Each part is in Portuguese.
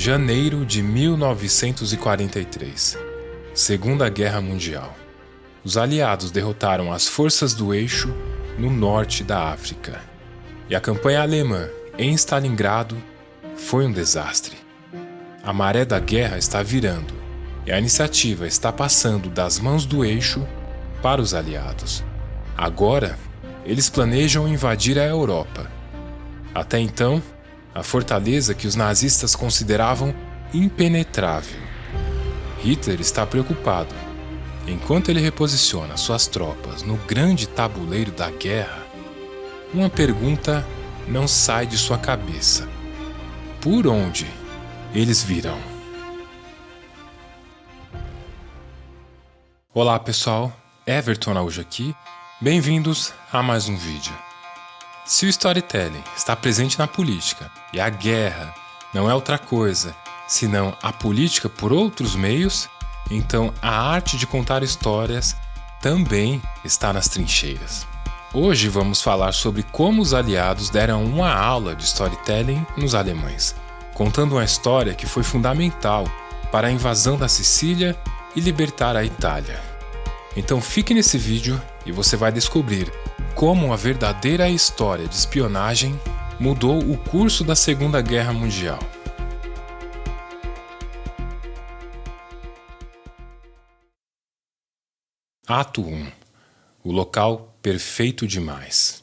Janeiro de 1943. Segunda Guerra Mundial. Os aliados derrotaram as forças do Eixo no norte da África. E a campanha alemã em Stalingrado foi um desastre. A maré da guerra está virando e a iniciativa está passando das mãos do Eixo para os aliados. Agora, eles planejam invadir a Europa. Até então, a fortaleza que os nazistas consideravam impenetrável. Hitler está preocupado. Enquanto ele reposiciona suas tropas no grande tabuleiro da guerra, uma pergunta não sai de sua cabeça: por onde eles virão? Olá pessoal, Everton Araújo aqui, bem-vindos a mais um vídeo. Se o storytelling está presente na política e a guerra não é outra coisa senão a política por outros meios, então a arte de contar histórias também está nas trincheiras. Hoje vamos falar sobre como os aliados deram uma aula de storytelling nos alemães, contando uma história que foi fundamental para a invasão da Sicília e libertar a Itália. Então fique nesse vídeo e você vai descobrir como uma verdadeira história de espionagem mudou o curso da Segunda Guerra Mundial. Ato 1. O local perfeito demais.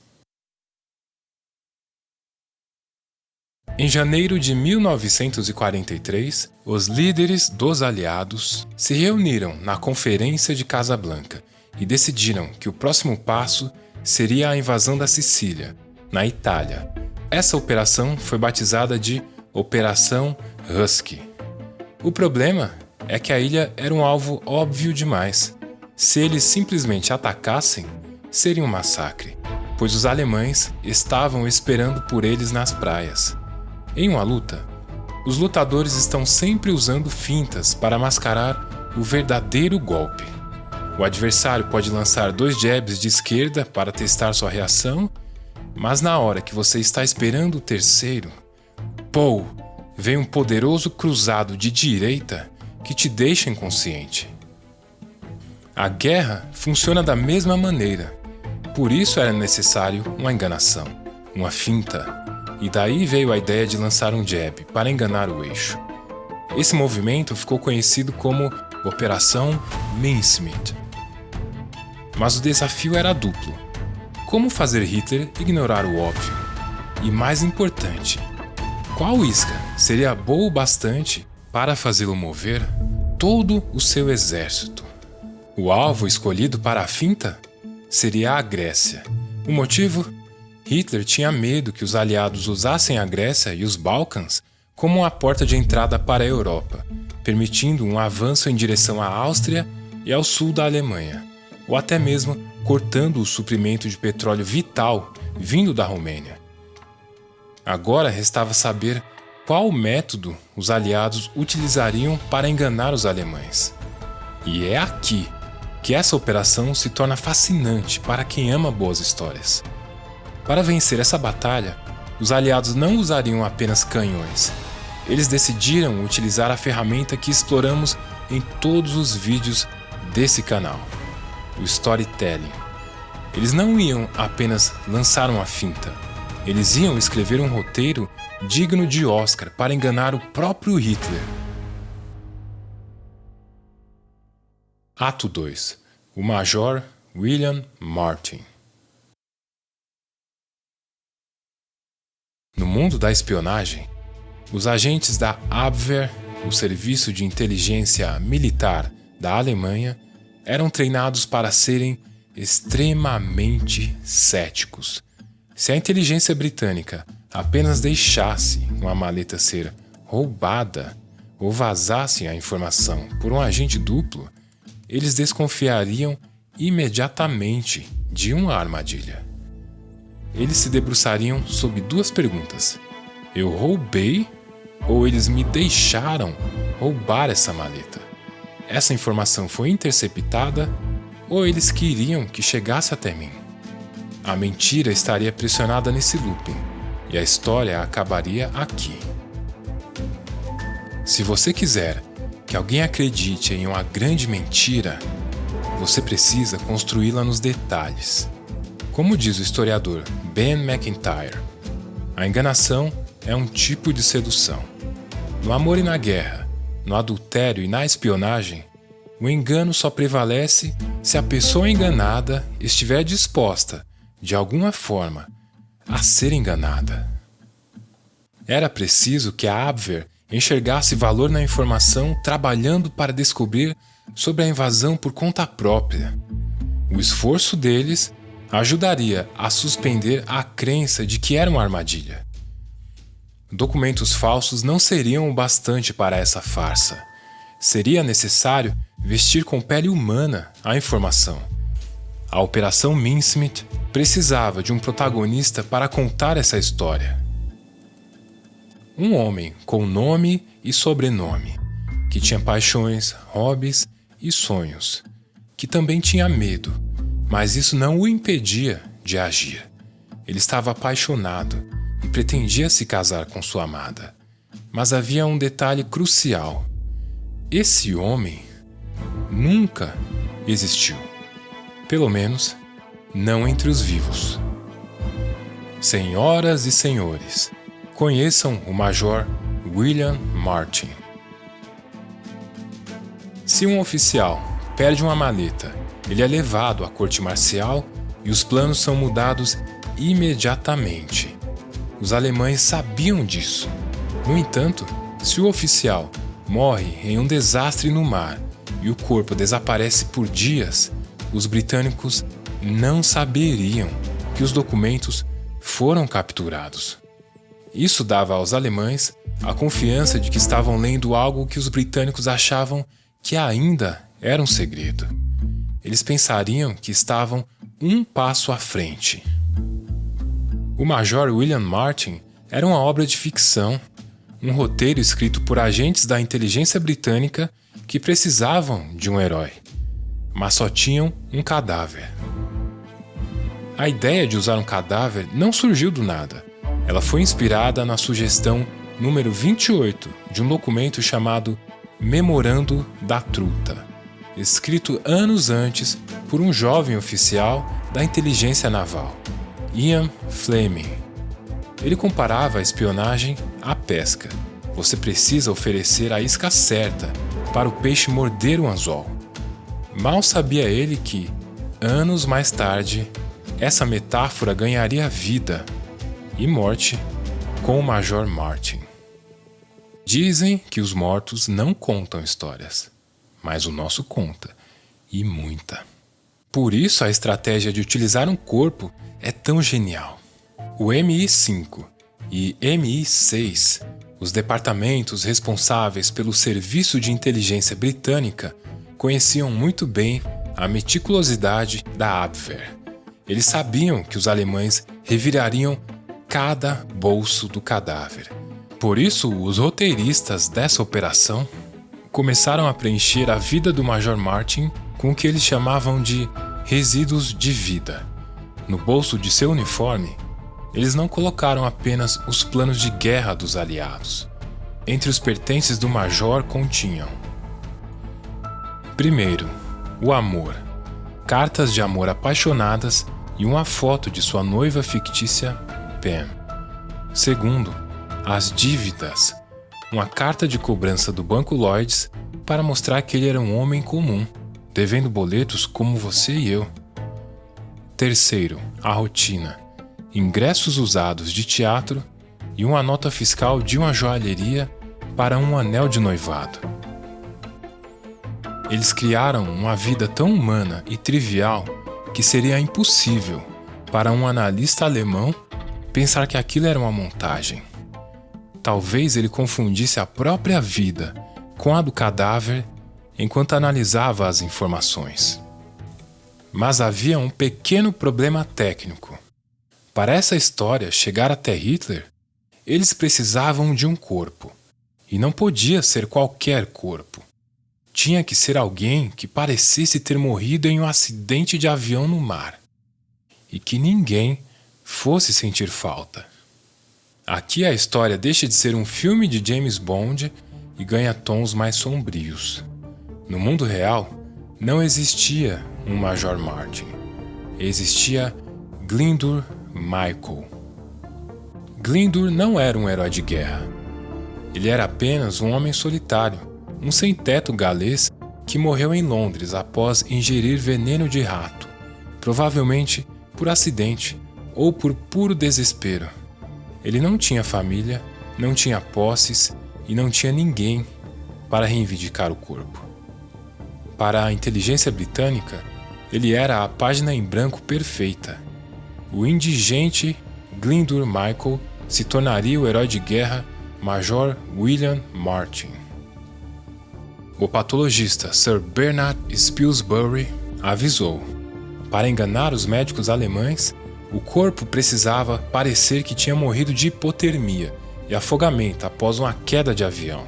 Em janeiro de 1943, os líderes dos aliados se reuniram na Conferência de Casablanca e decidiram que o próximo passo seria a invasão da Sicília, na Itália. Essa operação foi batizada de Operação Husky. O problema é que a ilha era um alvo óbvio demais. Se eles simplesmente atacassem, seria um massacre, pois os alemães estavam esperando por eles nas praias. Em uma luta, os lutadores estão sempre usando fintas para mascarar o verdadeiro golpe. O adversário pode lançar 2 jabs de esquerda para testar sua reação, mas na hora que você está esperando o terceiro, vem um poderoso cruzado de direita que te deixa inconsciente. A guerra funciona da mesma maneira, por isso era necessário uma enganação, uma finta, e daí veio a ideia de lançar um jab para enganar o Eixo. Esse movimento ficou conhecido como Operação Mincemeat. Mas o desafio era duplo: como fazer Hitler ignorar o óbvio? E mais importante, qual isca seria boa o bastante para fazê-lo mover todo o seu exército? O alvo escolhido para a finta seria a Grécia. O motivo? Hitler tinha medo que os aliados usassem a Grécia e os Balcãs como uma porta de entrada para a Europa, permitindo um avanço em direção à Áustria e ao sul da Alemanha, ou até mesmo cortando o suprimento de petróleo vital vindo da Romênia. Agora restava saber qual método os aliados utilizariam para enganar os alemães. E é aqui que essa operação se torna fascinante para quem ama boas histórias. Para vencer essa batalha, os aliados não usariam apenas canhões. Eles decidiram utilizar a ferramenta que exploramos em todos os vídeos desse canal: o storytelling. Eles não iam apenas lançar uma finta, eles iam escrever um roteiro digno de Oscar para enganar o próprio Hitler. Ato 2. O Major William Martin. No mundo da espionagem, os agentes da Abwehr, o serviço de inteligência militar da Alemanha, eram treinados para serem extremamente céticos. Se a inteligência britânica apenas deixasse uma maleta ser roubada ou vazasse a informação por um agente duplo, eles desconfiariam imediatamente de uma armadilha. Eles se debruçariam sob 2 perguntas: eu roubei ou eles me deixaram roubar essa maleta? Essa informação foi interceptada ou eles queriam que chegasse até mim? A mentira estaria pressionada nesse looping e a história acabaria aqui. Se você quiser que alguém acredite em uma grande mentira, você precisa construí-la nos detalhes. Como diz o historiador Ben McIntyre, a enganação é um tipo de sedução. No amor e na guerra, no adultério e na espionagem, o engano só prevalece se a pessoa enganada estiver disposta, de alguma forma, a ser enganada. Era preciso que a Abwehr enxergasse valor na informação, trabalhando para descobrir sobre a invasão por conta própria. O esforço deles ajudaria a suspender a crença de que era uma armadilha. Documentos falsos não seriam o bastante para essa farsa. Seria necessário vestir com pele humana a informação. A Operação Mincemeat precisava de um protagonista para contar essa história. Um homem com nome e sobrenome, que tinha paixões, hobbies e sonhos, que também tinha medo, mas isso não o impedia de agir. Ele estava apaixonado e pretendia se casar com sua amada. Mas havia um detalhe crucial. Esse homem nunca existiu. Pelo menos, não entre os vivos. Senhoras e senhores, conheçam o Major William Martin. Se um oficial perde uma maleta, ele é levado à corte marcial e os planos são mudados imediatamente. Os alemães sabiam disso. No entanto, se o oficial morre em um desastre no mar e o corpo desaparece por dias, os britânicos não saberiam que os documentos foram capturados. Isso dava aos alemães a confiança de que estavam lendo algo que os britânicos achavam que ainda era um segredo. Eles pensariam que estavam um passo à frente. O Major William Martin era uma obra de ficção, um roteiro escrito por agentes da inteligência britânica que precisavam de um herói, mas só tinham um cadáver. A ideia de usar um cadáver não surgiu do nada. Ela foi inspirada na sugestão número 28 de um documento chamado Memorando da Truta, escrito anos antes por um jovem oficial da inteligência naval, Ian Fleming. Ele comparava a espionagem à pesca. Você precisa oferecer a isca certa para o peixe morder o anzol. Mal sabia ele que, anos mais tarde, essa metáfora ganharia vida e morte com o Major Martin. Dizem que os mortos não contam histórias, mas o nosso conta, e muita. Por isso a estratégia de utilizar um corpo é tão genial. O MI5 e MI6, os departamentos responsáveis pelo Serviço de Inteligência Britânica, conheciam muito bem a meticulosidade da Abwehr. Eles sabiam que os alemães revirariam cada bolso do cadáver. Por isso, os roteiristas dessa operação começaram a preencher a vida do Major Martin com o que eles chamavam de resíduos de vida. No bolso de seu uniforme, eles não colocaram apenas os planos de guerra dos aliados. Entre os pertences do Major continham: primeiro, o amor, cartas de amor apaixonadas e uma foto de sua noiva fictícia, Pam. Segundo, as dívidas, uma carta de cobrança do Banco Lloyds para mostrar que ele era um homem comum, devendo boletos como você e eu. Terceiro, a rotina, ingressos usados de teatro e uma nota fiscal de uma joalheria para um anel de noivado. Eles criaram uma vida tão humana e trivial que seria impossível para um analista alemão pensar que aquilo era uma montagem. Talvez ele confundisse a própria vida com a do cadáver enquanto analisava as informações. Mas havia um pequeno problema técnico. Para essa história chegar até Hitler, eles precisavam de um corpo. E não podia ser qualquer corpo. Tinha que ser alguém que parecesse ter morrido em um acidente de avião no mar. E que ninguém fosse sentir falta. Aqui a história deixa de ser um filme de James Bond e ganha tons mais sombrios. No mundo real, não existia um Major Martin. Existia Glyndŵr Michael. Glyndŵr não era um herói de guerra. Ele era apenas um homem solitário, um sem-teto galês que morreu em Londres após ingerir veneno de rato, provavelmente por acidente ou por puro desespero. Ele não tinha família, não tinha posses e não tinha ninguém para reivindicar o corpo. Para a inteligência britânica, ele era a página em branco perfeita. O indigente Glyndŵr Michael se tornaria o herói de guerra Major William Martin. O patologista Sir Bernard Spilsbury avisou: para enganar os médicos alemães, o corpo precisava parecer que tinha morrido de hipotermia e afogamento após uma queda de avião.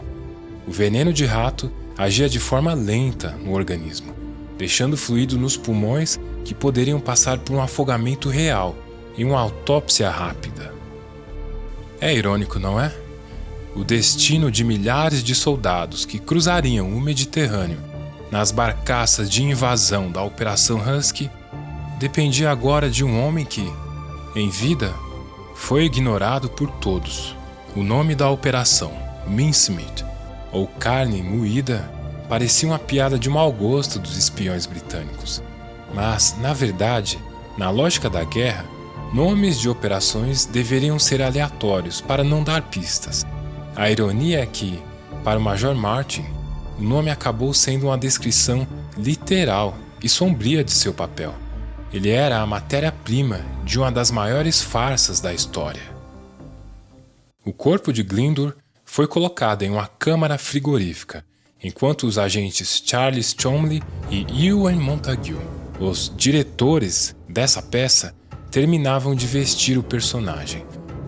O veneno de rato agia de forma lenta no organismo, deixando fluido nos pulmões que poderiam passar por um afogamento real em uma autópsia rápida. É irônico, não é? O destino de milhares de soldados que cruzariam o Mediterrâneo nas barcaças de invasão da Operação Husky dependia agora de um homem que, em vida, foi ignorado por todos. O nome da operação, mincemeat, ou carne moída, parecia uma piada de mau gosto dos espiões britânicos. Mas, na verdade, na lógica da guerra, nomes de operações deveriam ser aleatórios para não dar pistas. A ironia é que, para o Major Martin, o nome acabou sendo uma descrição literal e sombria de seu papel. Ele era a matéria-prima de uma das maiores farsas da história. O corpo de Glyndŵr foi colocado em uma câmara frigorífica, enquanto os agentes Charles Cholmondeley e Ewan Montague, os diretores dessa peça, terminavam de vestir o personagem.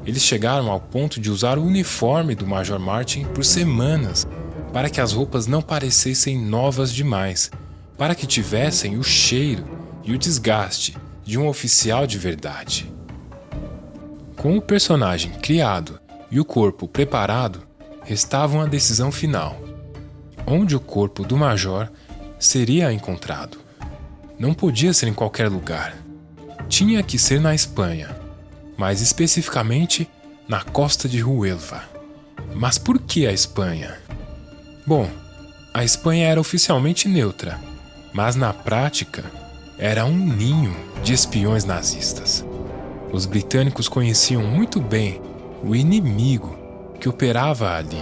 Eles chegaram ao ponto de usar o uniforme do Major Martin por semanas, para que as roupas não parecessem novas demais, para que tivessem o cheiro e o desgaste de um oficial de verdade. Com o personagem criado e o corpo preparado, restava uma decisão final: onde o corpo do Major seria encontrado? Não podia ser em qualquer lugar. Tinha que ser na Espanha, mais especificamente na costa de Huelva. Mas por que a Espanha? Bom, a Espanha era oficialmente neutra, mas na prática era um ninho de espiões nazistas. Os britânicos conheciam muito bem o inimigo que operava ali: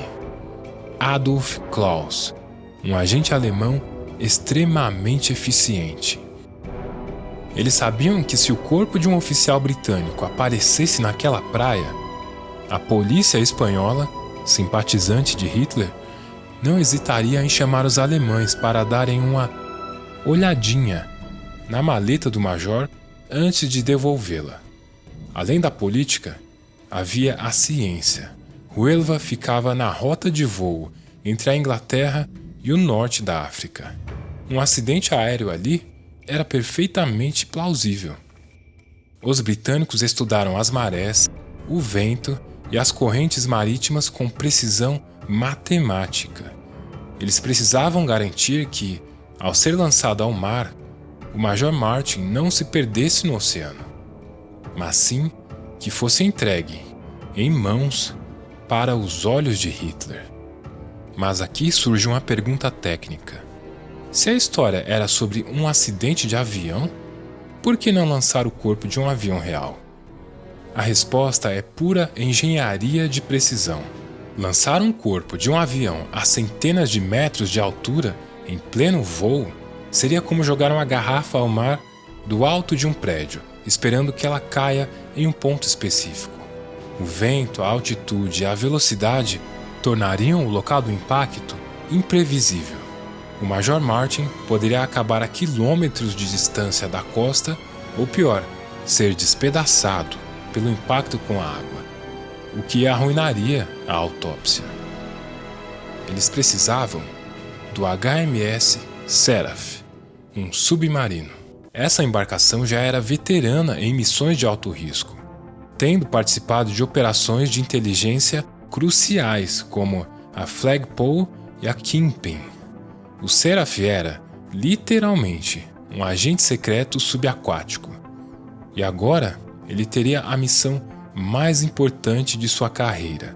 Adolf Klaus, um agente alemão extremamente eficiente. Eles sabiam que se o corpo de um oficial britânico aparecesse naquela praia, a polícia espanhola, simpatizante de Hitler, não hesitaria em chamar os alemães para darem uma olhadinha na maleta do Major antes de devolvê-la. Além da política, havia a ciência. Huelva ficava na rota de voo entre a Inglaterra e o norte da África. Um acidente aéreo ali era perfeitamente plausível. Os britânicos estudaram as marés, o vento e as correntes marítimas com precisão matemática. Eles precisavam garantir que, ao ser lançado ao mar, o Major Martin não se perdesse no oceano, mas sim que fosse entregue em mãos para os olhos de Hitler. Mas aqui surge uma pergunta técnica. Se a história era sobre um acidente de avião, por que não lançar o corpo de um avião real? A resposta é pura engenharia de precisão. Lançar um corpo de um avião a centenas de metros de altura em pleno voo seria como jogar uma garrafa ao mar do alto de um prédio, esperando que ela caia em um ponto específico. O vento, a altitude e a velocidade tornariam o local do impacto imprevisível. O Major Martin poderia acabar a quilômetros de distância da costa, ou pior, ser despedaçado pelo impacto com a água, o que arruinaria a autópsia. Eles precisavam do HMS Seraph, um submarino. Essa embarcação já era veterana em missões de alto risco, tendo participado de operações de inteligência cruciais como a Flagpole e a Kingpin. O Seraph era, literalmente, um agente secreto subaquático. E agora ele teria a missão mais importante de sua carreira: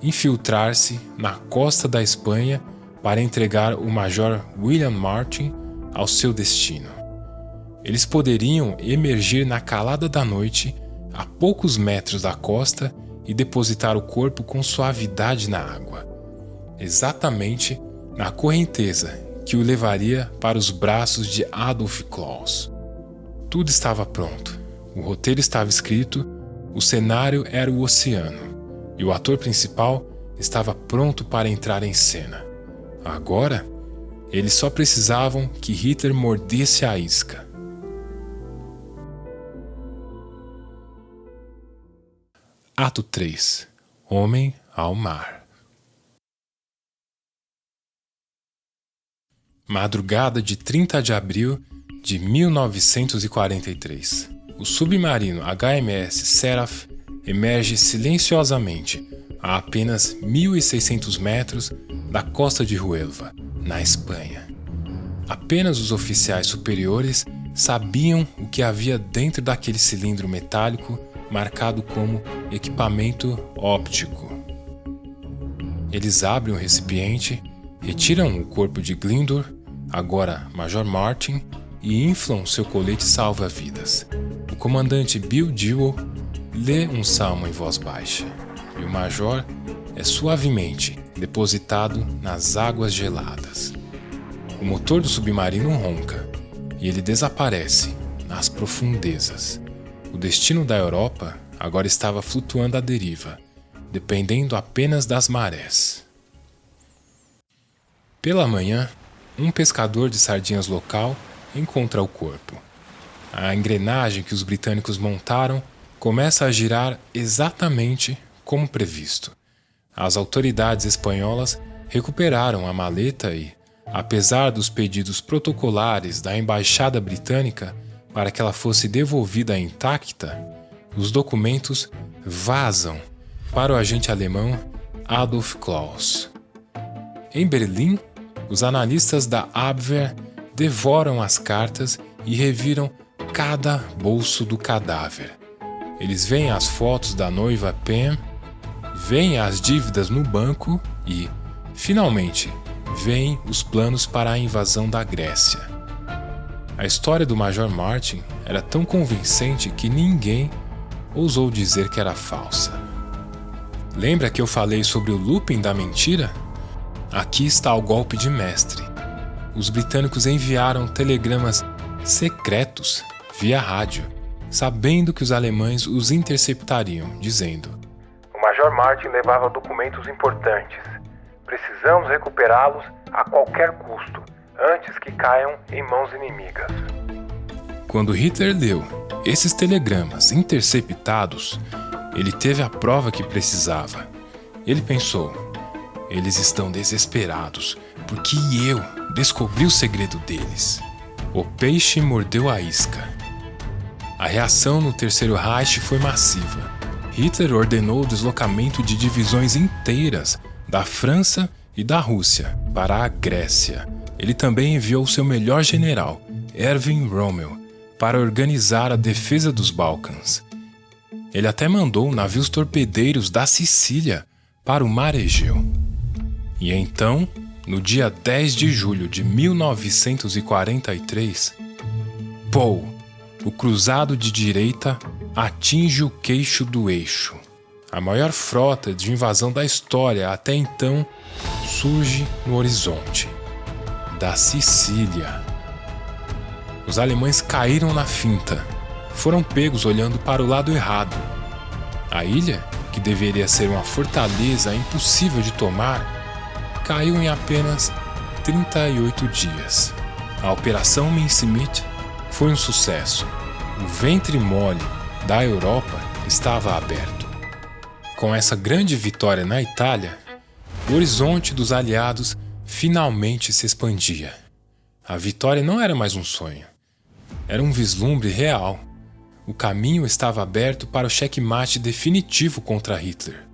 infiltrar-se na costa da Espanha para entregar o Major William Martin ao seu destino. Eles poderiam emergir na calada da noite, a poucos metros da costa, e depositar o corpo com suavidade na água, exatamente na correnteza que o levaria para os braços de Adolf Claus. Tudo estava pronto, o roteiro estava escrito, o cenário era o oceano, e o ator principal estava pronto para entrar em cena. Agora, eles só precisavam que Hitler mordesse a isca. Ato 3. Homem ao mar. Madrugada de 30 de abril de 1943. O submarino HMS Seraph emerge silenciosamente a apenas 1.600 metros da costa de Huelva, na Espanha. Apenas os oficiais superiores sabiam o que havia dentro daquele cilindro metálico marcado como equipamento óptico. Eles abrem o recipiente, retiram o corpo de Glyndŵr, agora Major Martin, e inflam seu colete salva-vidas. O comandante Bill Dewell lê um salmo em voz baixa, e o Major é suavemente depositado nas águas geladas. O motor do submarino ronca, e ele desaparece nas profundezas. O destino da Europa agora estava flutuando à deriva, dependendo apenas das marés. Pela manhã, um pescador de sardinhas local encontra o corpo. A engrenagem que os britânicos montaram começa a girar exatamente como previsto. As autoridades espanholas recuperaram a maleta e, apesar dos pedidos protocolares da embaixada britânica para que ela fosse devolvida intacta, os documentos vazam para o agente alemão Adolf Claus. Em Berlim, os analistas da Abwehr devoram as cartas e reviram cada bolso do cadáver. Eles veem as fotos da noiva Pam, veem as dívidas no banco e, finalmente, veem os planos para a invasão da Grécia. A história do Major Martin era tão convincente que ninguém ousou dizer que era falsa. Lembra que eu falei sobre o looping da mentira? Aqui está o golpe de mestre. Os britânicos enviaram telegramas secretos via rádio, sabendo que os alemães os interceptariam, dizendo: "O Major Martin levava documentos importantes. Precisamos recuperá-los a qualquer custo, antes que caiam em mãos inimigas." Quando Hitler leu esses telegramas interceptados, ele teve a prova que precisava. Ele pensou: eles estão desesperados, porque eu descobri o segredo deles. O peixe mordeu a isca. A reação no Terceiro Reich foi massiva. Hitler ordenou o deslocamento de divisões inteiras da França e da Rússia para a Grécia. Ele também enviou seu melhor general, Erwin Rommel, para organizar a defesa dos Balcãs. Ele até mandou navios torpedeiros da Sicília para o Mar Egeu. E então, no dia 10 de julho de 1943, o cruzado de direita atinge o queixo do eixo. A maior frota de invasão da história até então surge no horizonte, da Sicília. Os alemães caíram na finta, foram pegos olhando para o lado errado. A ilha, que deveria ser uma fortaleza impossível de tomar, caiu em apenas 38 dias. A Operação Mincemeat foi um sucesso. O ventre mole da Europa estava aberto. Com essa grande vitória na Itália, o horizonte dos aliados finalmente se expandia. A vitória não era mais um sonho. Era um vislumbre real. O caminho estava aberto para o checkmate definitivo contra Hitler.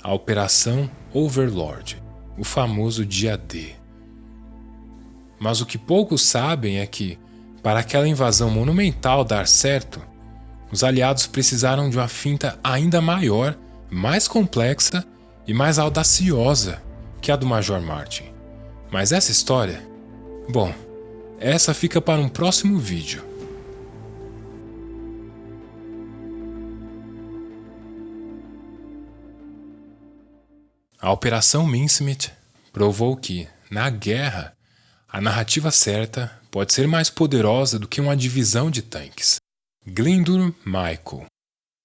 A Operação Overlord. o famoso dia D. Mas o que poucos sabem é que, para aquela invasão monumental dar certo, os aliados precisaram de uma finta ainda maior, mais complexa e mais audaciosa que a do Major Martin. Mas essa história, bom, essa fica para um próximo vídeo. A Operação Mincemeat provou que, na guerra, a narrativa certa pode ser mais poderosa do que uma divisão de tanques. Glindur Michael,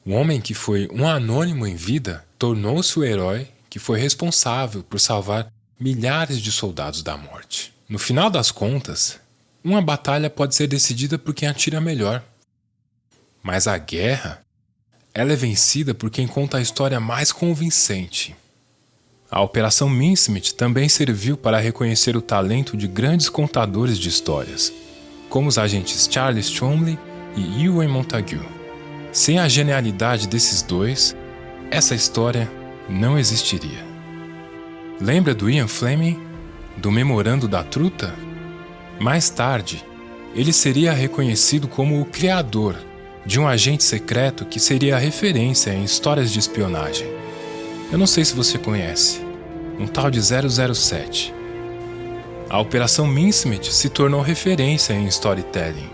o homem que foi um anônimo em vida, tornou-se o herói que foi responsável por salvar milhares de soldados da morte. No final das contas, uma batalha pode ser decidida por quem atira melhor. Mas a guerra, ela é vencida por quem conta a história mais convincente. A Operação Mincemeat também serviu para reconhecer o talento de grandes contadores de histórias, como os agentes Charles Cholmondeley e Ewen Montagu. Sem a genialidade desses dois, essa história não existiria. Lembra do Ian Fleming, do Memorando da Truta? Mais tarde, ele seria reconhecido como o criador de um agente secreto que seria referência em histórias de espionagem. Eu não sei se você conhece, um tal de 007. A Operação Mincemeat se tornou referência em storytelling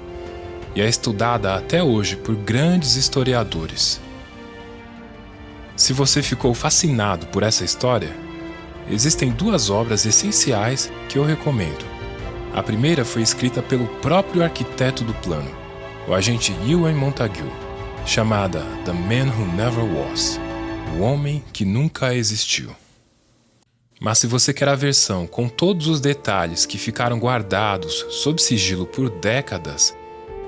e é estudada até hoje por grandes historiadores. Se você ficou fascinado por essa história, existem duas obras essenciais que eu recomendo. A primeira foi escrita pelo próprio arquiteto do plano, o agente Ewen Montagu, chamada The Man Who Never Was, o homem que nunca existiu. Mas se você quer a versão com todos os detalhes que ficaram guardados sob sigilo por décadas,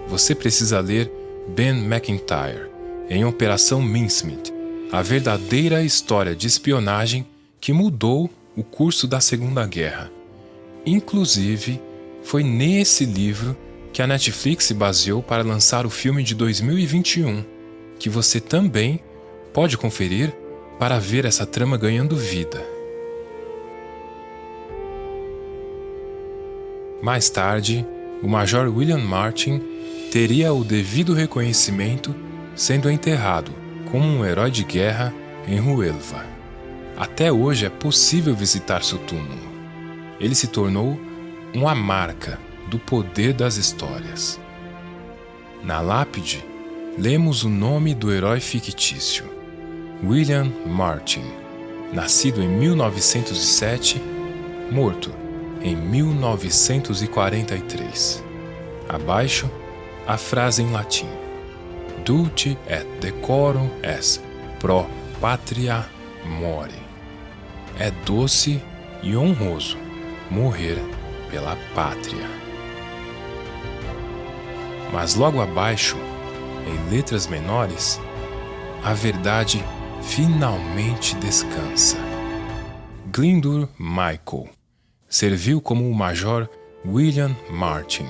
você precisa ler Ben Macintyre, em Operação Mincemeat, a verdadeira história de espionagem que mudou o curso da Segunda Guerra. Inclusive, foi nesse livro que a Netflix se baseou para lançar o filme de 2021, que você também pode conferir para ver essa trama ganhando vida. Mais tarde, o Major William Martin teria o devido reconhecimento, sendo enterrado como um herói de guerra em Huelva. Até hoje é possível visitar seu túmulo. Ele se tornou uma marca do poder das histórias. Na lápide, lemos o nome do herói fictício, William Martin, nascido em 1907, morto em 1943. Abaixo, a frase em latim: Dulce et decorum est pro patria more. É doce e honroso morrer pela pátria. Mas logo abaixo, em letras menores, a verdade finalmente descansa. Glindur Michael serviu como o Major William Martin,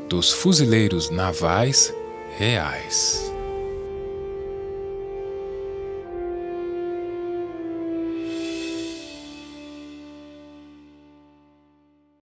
dos Fuzileiros Navais Reais.